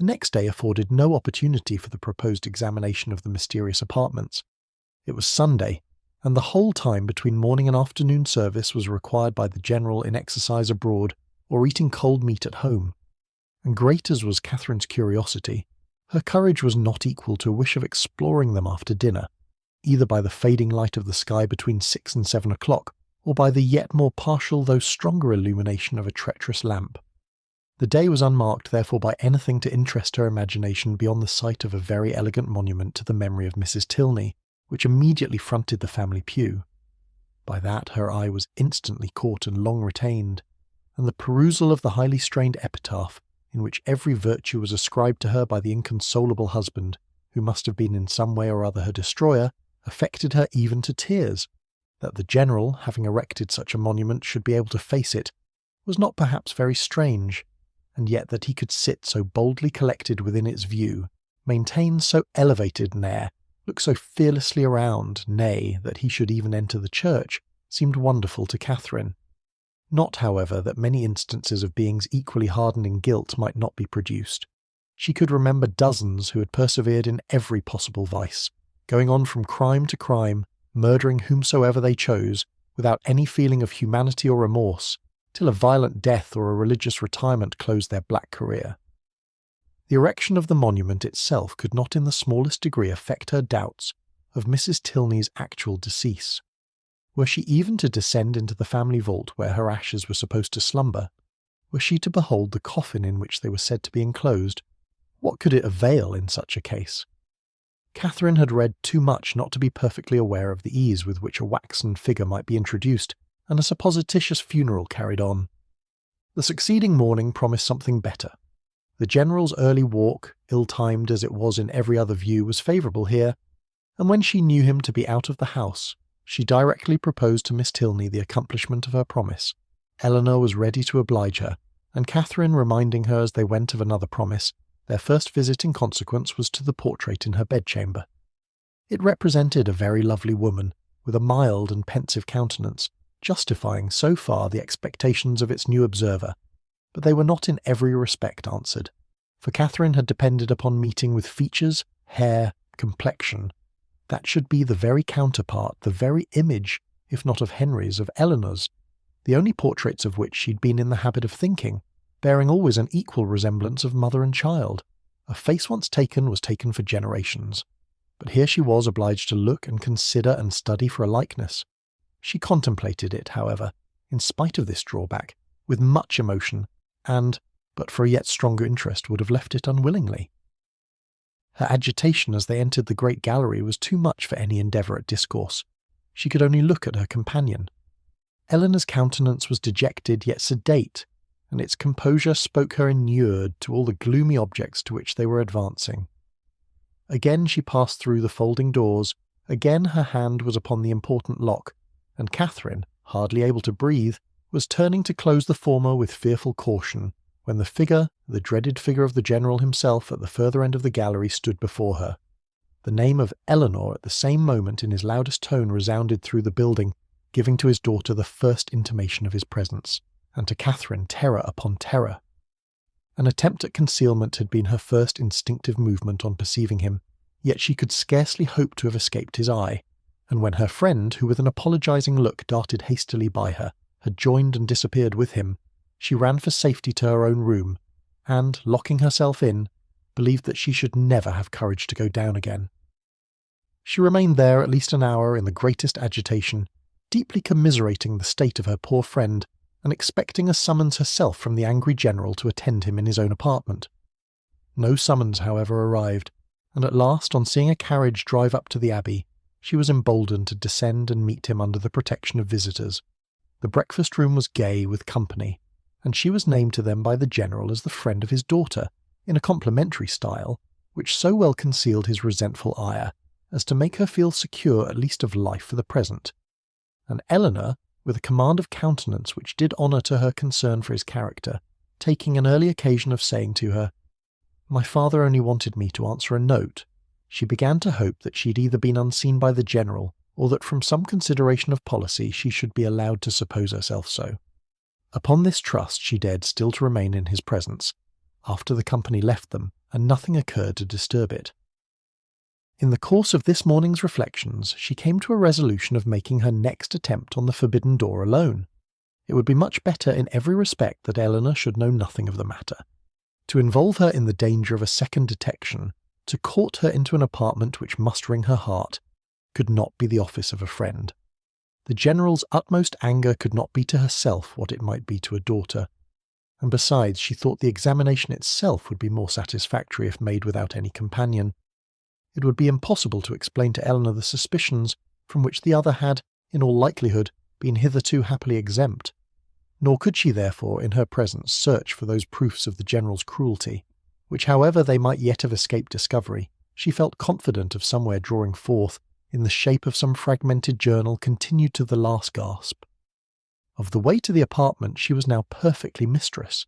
The next day afforded no opportunity for the proposed examination of the mysterious apartments. It was Sunday, and the whole time between morning and afternoon service was required by the General in exercise abroad or eating cold meat at home. And great as was Catherine's curiosity, her courage was not equal to a wish of exploring them after dinner, either by the fading light of the sky between 6 and 7 o'clock, or by the yet more partial though stronger illumination of a treacherous lamp. The day was unmarked therefore by anything to interest her imagination beyond the sight of a very elegant monument to the memory of Mrs. Tilney, which immediately fronted the family pew. By that her eye was instantly caught and long retained, and the perusal of the highly strained epitaph, in which every virtue was ascribed to her by the inconsolable husband, who must have been in some way or other her destroyer, affected her even to tears. That the General, having erected such a monument, should be able to face it, was not perhaps very strange, and yet that he could sit so boldly collected within its view, maintain so elevated an air, look so fearlessly around, nay, that he should even enter the church, seemed wonderful to Catherine. Not, however, that many instances of beings equally hardened in guilt might not be produced. She could remember dozens who had persevered in every possible vice, going on from crime to crime, murdering whomsoever they chose, without any feeling of humanity or remorse, till a violent death or a religious retirement closed their black career. The erection of the monument itself could not in the smallest degree affect her doubts of Mrs. Tilney's actual decease. Were she even to descend into the family vault where her ashes were supposed to slumber, were she to behold the coffin in which they were said to be enclosed, what could it avail in such a case? Catherine had read too much not to be perfectly aware of the ease with which a waxen figure might be introduced, and a supposititious funeral carried on. The succeeding morning promised something better. The General's early walk, ill-timed as it was in every other view, was favourable here, and when she knew him to be out of the house, she directly proposed to Miss Tilney the accomplishment of her promise. Eleanor was ready to oblige her, and Catherine reminding her as they went of another promise, their first visit in consequence was to the portrait in her bedchamber. It represented a very lovely woman, with a mild and pensive countenance, justifying so far the expectations of its new observer, but they were not in every respect answered, for Catherine had depended upon meeting with features, hair, complexion, that should be the very counterpart, the very image, if not of Henry's, of Eleanor's, the only portraits of which she'd been in the habit of thinking, bearing always an equal resemblance of mother and child. A face once taken was taken for generations, but here she was obliged to look and consider and study for a likeness. She contemplated it, however, in spite of this drawback, with much emotion, and, but for a yet stronger interest, would have left it unwillingly. Her agitation as they entered the great gallery was too much for any endeavour at discourse. She could only look at her companion. Eleanor's countenance was dejected yet sedate, and its composure spoke her inured to all the gloomy objects to which they were advancing. Again she passed through the folding doors, again her hand was upon the important lock, and Catherine, hardly able to breathe, was turning to close the former with fearful caution, when the figure, the dreaded figure of the General himself at the further end of the gallery, stood before her. The name of Eleanor at the same moment in his loudest tone resounded through the building, giving to his daughter the first intimation of his presence, and to Catherine terror upon terror. An attempt at concealment had been her first instinctive movement on perceiving him, yet she could scarcely hope to have escaped his eye, and when her friend, who with an apologizing look darted hastily by her, had joined and disappeared with him, she ran for safety to her own room, and, locking herself in, believed that she should never have courage to go down again. She remained there at least an hour in the greatest agitation, deeply commiserating the state of her poor friend, and expecting a summons herself from the angry General to attend him in his own apartment. No summons, however, arrived, and at last, on seeing a carriage drive up to the Abbey, she was emboldened to descend and meet him under the protection of visitors. The breakfast-room was gay with company, and she was named to them by the General as the friend of his daughter, in a complimentary style, which so well concealed his resentful ire, as to make her feel secure at least of life for the present. And Eleanor, with a command of countenance which did honour to her concern for his character, taking an early occasion of saying to her, "My father only wanted me to answer a note," she began to hope that she had either been unseen by the General, or that from some consideration of policy she should be allowed to suppose herself so. Upon this trust she dared still to remain in his presence, after the company left them, and nothing occurred to disturb it. In the course of this morning's reflections, she came to a resolution of making her next attempt on the forbidden door alone. It would be much better in every respect that Eleanor should know nothing of the matter. To involve her in the danger of a second detection, to court her into an apartment which must wring her heart, could not be the office of a friend. The General's utmost anger could not be to herself what it might be to a daughter, and besides she thought the examination itself would be more satisfactory if made without any companion. It would be impossible to explain to Eleanor the suspicions from which the other had, in all likelihood, been hitherto happily exempt, nor could she therefore in her presence search for those proofs of the General's cruelty, which however they might yet have escaped discovery, she felt confident of somewhere drawing forth in the shape of some fragmented journal continued to the last gasp. Of the way to the apartment she was now perfectly mistress,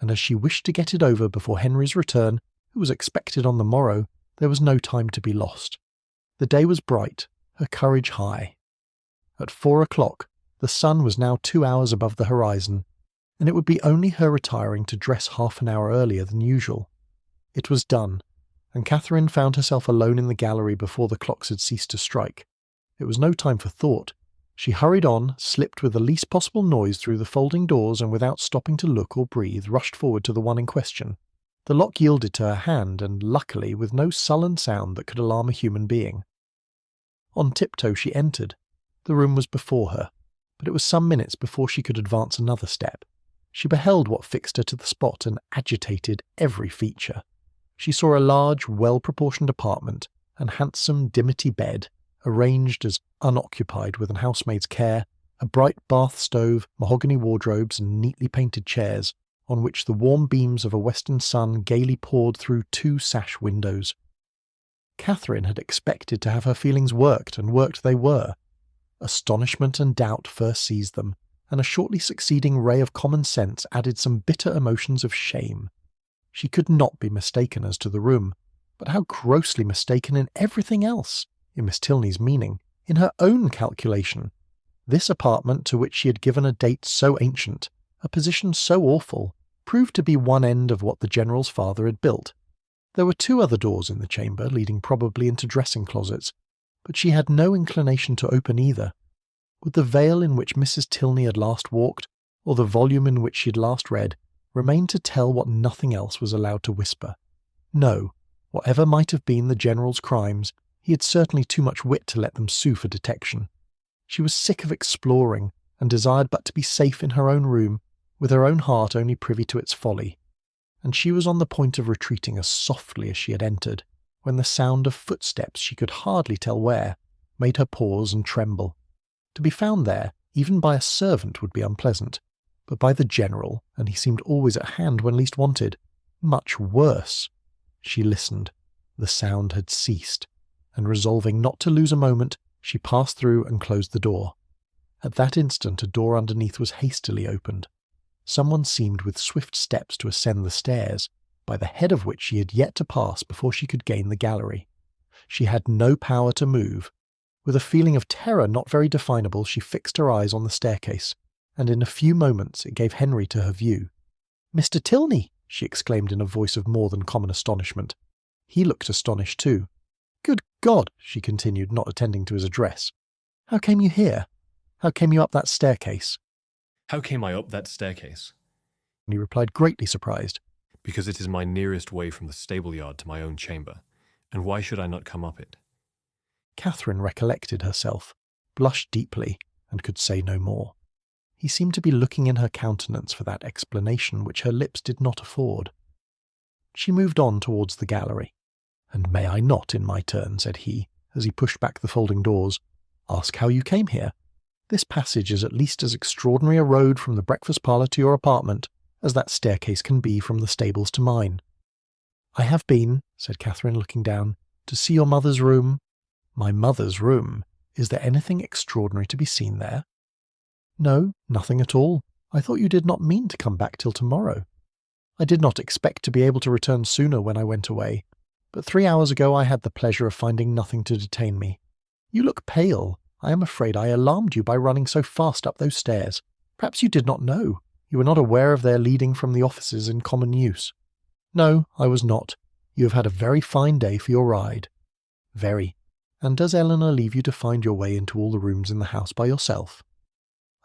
and as she wished to get it over before Henry's return, who was expected on the morrow, there was no time to be lost. The day was bright, her courage high. At 4 o'clock, the sun was now 2 hours above the horizon, and it would be only her retiring to dress half an hour earlier than usual. It was done, and Catherine found herself alone in the gallery before the clocks had ceased to strike. It was no time for thought. She hurried on, slipped with the least possible noise through the folding doors, and without stopping to look or breathe, rushed forward to the one in question. The lock yielded to her hand, and luckily with no sullen sound that could alarm a human being. On tiptoe she entered. The room was before her, but it was some minutes before she could advance another step. She beheld what fixed her to the spot and agitated every feature. She saw a large, well-proportioned apartment, and handsome dimity bed, arranged as unoccupied with an housemaid's care, a bright bath stove, mahogany wardrobes, and neatly painted chairs, on which the warm beams of a western sun gaily poured through 2 sash windows. Catherine had expected to have her feelings worked, and worked they were. Astonishment and doubt first seized them, and a shortly succeeding ray of common sense added some bitter emotions of shame. She could not be mistaken as to the room, but how grossly mistaken in everything else, in Miss Tilney's meaning, in her own calculation. This apartment, to which she had given a date so ancient, a position so awful, proved to be one end of what the General's father had built. There were 2 other doors in the chamber, leading probably into dressing-closets, but she had no inclination to open either. Would the veil in which Mrs. Tilney had last walked, or the volume in which she had last read, remain to tell what nothing else was allowed to whisper? No, whatever might have been the General's crimes, he had certainly too much wit to let them sue for detection. She was sick of exploring, and desired but to be safe in her own room, with her own heart only privy to its folly. And she was on the point of retreating as softly as she had entered, when the sound of footsteps, she could hardly tell where, made her pause and tremble. To be found there, even by a servant, would be unpleasant, but by the General, and he seemed always at hand when least wanted, much worse. She listened. The sound had ceased, and resolving not to lose a moment, she passed through and closed the door. At that instant a door underneath was hastily opened. Someone seemed with swift steps to ascend the stairs, by the head of which she had yet to pass before she could gain the gallery. She had no power to move. With a feeling of terror not very definable, she fixed her eyes on the staircase, and in a few moments it gave Henry to her view. "Mr. Tilney!" she exclaimed in a voice of more than common astonishment. He looked astonished too. "Good God!" she continued, not attending to his address. "How came you here? How came you up that staircase?" "How came I up that staircase?" And he replied, greatly surprised. "Because it is my nearest way from the stable-yard to my own chamber, and why should I not come up it?" Catherine recollected herself, blushed deeply, and could say no more. He seemed to be looking in her countenance for that explanation which her lips did not afford. She moved on towards the gallery. "And may I not, in my turn," said he, as he pushed back the folding doors, "ask how you came here? This passage is at least as extraordinary a road from the breakfast-parlour to your apartment as that staircase can be from the stables to mine." "I have been," said Catherine, looking down, "to see your mother's room." "My mother's room? Is there anything extraordinary to be seen there?" "No, nothing at all. I thought you did not mean to come back till tomorrow." "I did not expect to be able to return sooner when I went away, but 3 hours ago I had the pleasure of finding nothing to detain me. You look pale. I am afraid I alarmed you by running so fast up those stairs. Perhaps you did not know. You were not aware of their leading from the offices in common use." "No, I was not. You have had a very fine day for your ride." "Very. And does Eleanor leave you to find your way into all the rooms in the house by yourself?"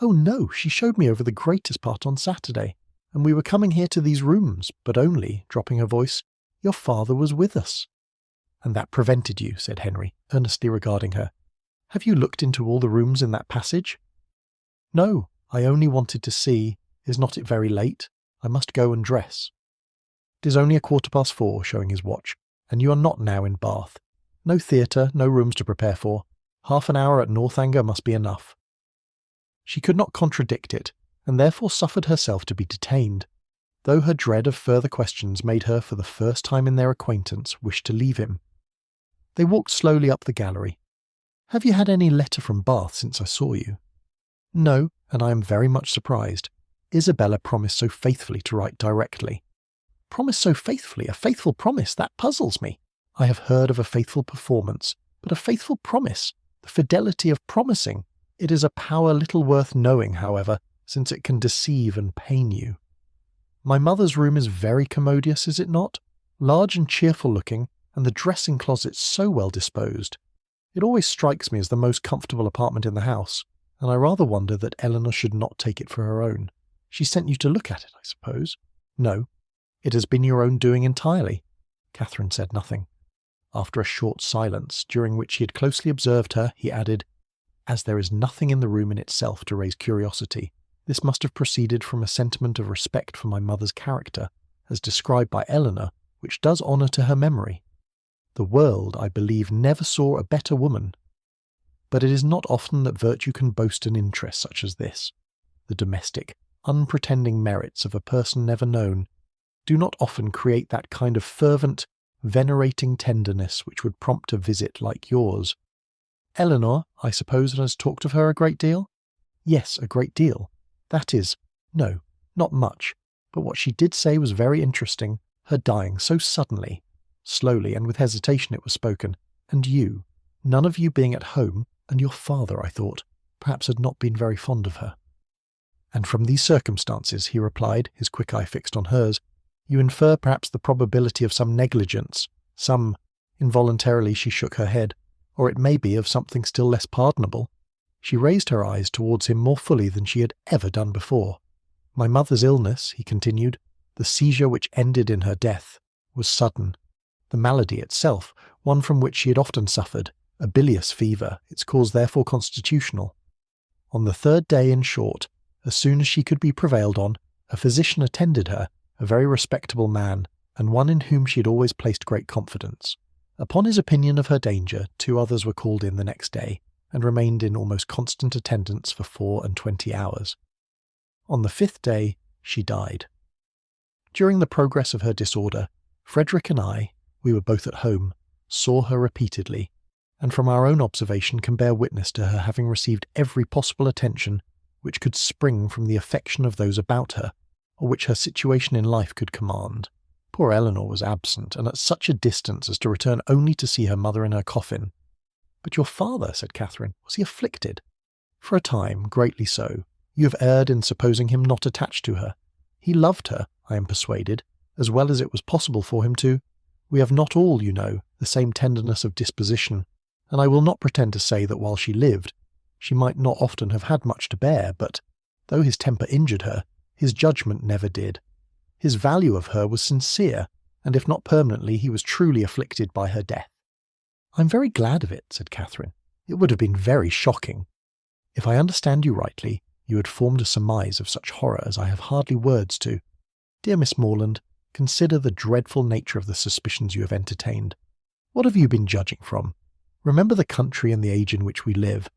"Oh no, she showed me over the greatest part on Saturday, and we were coming here to these rooms, but only," dropping her voice, "your father was with us." "And that prevented you," said Henry, earnestly regarding her. "Have you looked into all the rooms in that passage?" "No, I only wanted to see. Is not it very late? I must go and dress." "It is only 4:15, showing his watch, and you are not now in Bath. No theatre, no rooms to prepare for. Half an hour at Northanger must be enough." She could not contradict it, and therefore suffered herself to be detained, though her dread of further questions made her, for the first time in their acquaintance, wish to leave him. They walked slowly up the gallery. "Have you had any letter from Bath since I saw you?" "No, and I am very much surprised. Isabella promised so faithfully to write directly." "Promised so faithfully? A faithful promise? That puzzles me. I have heard of a faithful performance, but a faithful promise, the fidelity of promising. It is a power little worth knowing, however, since it can deceive and pain you. My mother's room is very commodious, is it not? Large and cheerful looking, and the dressing closet so well disposed. It always strikes me as the most comfortable apartment in the house, and I rather wonder that Eleanor should not take it for her own. She sent you to look at it, I suppose?" "No, it has been your own doing entirely." Catherine said nothing. After a short silence, during which he had closely observed her, he added, "As there is nothing in the room in itself to raise curiosity, this must have proceeded from a sentiment of respect for my mother's character, as described by Eleanor, which does honour to her memory. The world, I believe, never saw a better woman. But it is not often that virtue can boast an interest such as this. The domestic, unpretending merits of a person never known do not often create that kind of fervent, venerating tenderness which would prompt a visit like yours. Eleanor, I suppose, has talked of her a great deal?" "Yes, a great deal. That is, no, not much, but what she did say was very interesting, her dying so suddenly. Slowly and with hesitation it was spoken, and you, none of you being at home, and your father, I thought, perhaps had not been very fond of her." "And from these circumstances," he replied, his quick eye fixed on hers, "you infer perhaps the probability of some negligence, some—" Involuntarily she shook her head. "Or it may be of something still less pardonable." She raised her eyes towards him more fully than she had ever done before. "My mother's illness," he continued, "the seizure which ended in her death, was sudden. The malady itself, one from which she had often suffered, a bilious fever, its cause therefore constitutional. On the third day, in short, as soon as she could be prevailed on, a physician attended her, a very respectable man, and one in whom she had always placed great confidence. Upon his opinion of her danger, 2 others were called in the next day, and remained in almost constant attendance for 24 hours. On the 5th day, she died. During the progress of her disorder, Frederick and I, we were both at home, saw her repeatedly, and from our own observation can bear witness to her having received every possible attention which could spring from the affection of those about her, or which her situation in life could command. Poor Eleanor was absent, and at such a distance as to return only to see her mother in her coffin. "But your father," said Catherine, "was he afflicted?" "For a time, greatly so. You have erred in supposing him not attached to her. He loved her, I am persuaded, as well as it was possible for him to. We have not all, you know, the same tenderness of disposition, and I will not pretend to say that while she lived, she might not often have had much to bear, but, though his temper injured her, his judgment never did. His value of her was sincere, and if not permanently, he was truly afflicted by her death." "I'm very glad of it," said Catherine. "It would have been very shocking. If I understand you rightly, you had formed a surmise of such horror as I have hardly words to. Dear Miss Morland, consider the dreadful nature of the suspicions you have entertained. What have you been judging from? Remember the country and the age in which we live.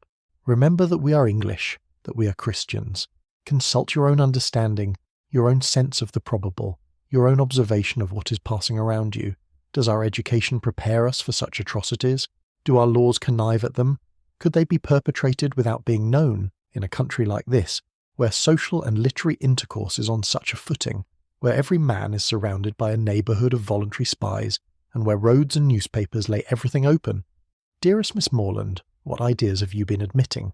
Remember that we are English, that we are Christians. Consult your own understanding, your own sense of the probable, your own observation of what is passing around you. Does our education prepare us for such atrocities? Do our laws connive at them? Could they be perpetrated without being known, in a country like this, where social and literary intercourse is on such a footing, where every man is surrounded by a neighbourhood of voluntary spies, and where roads and newspapers lay everything open? Dearest Miss Morland, what ideas have you been admitting?"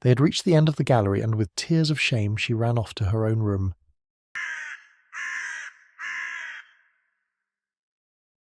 They had reached the end of the gallery, and with tears of shame she ran off to her own room.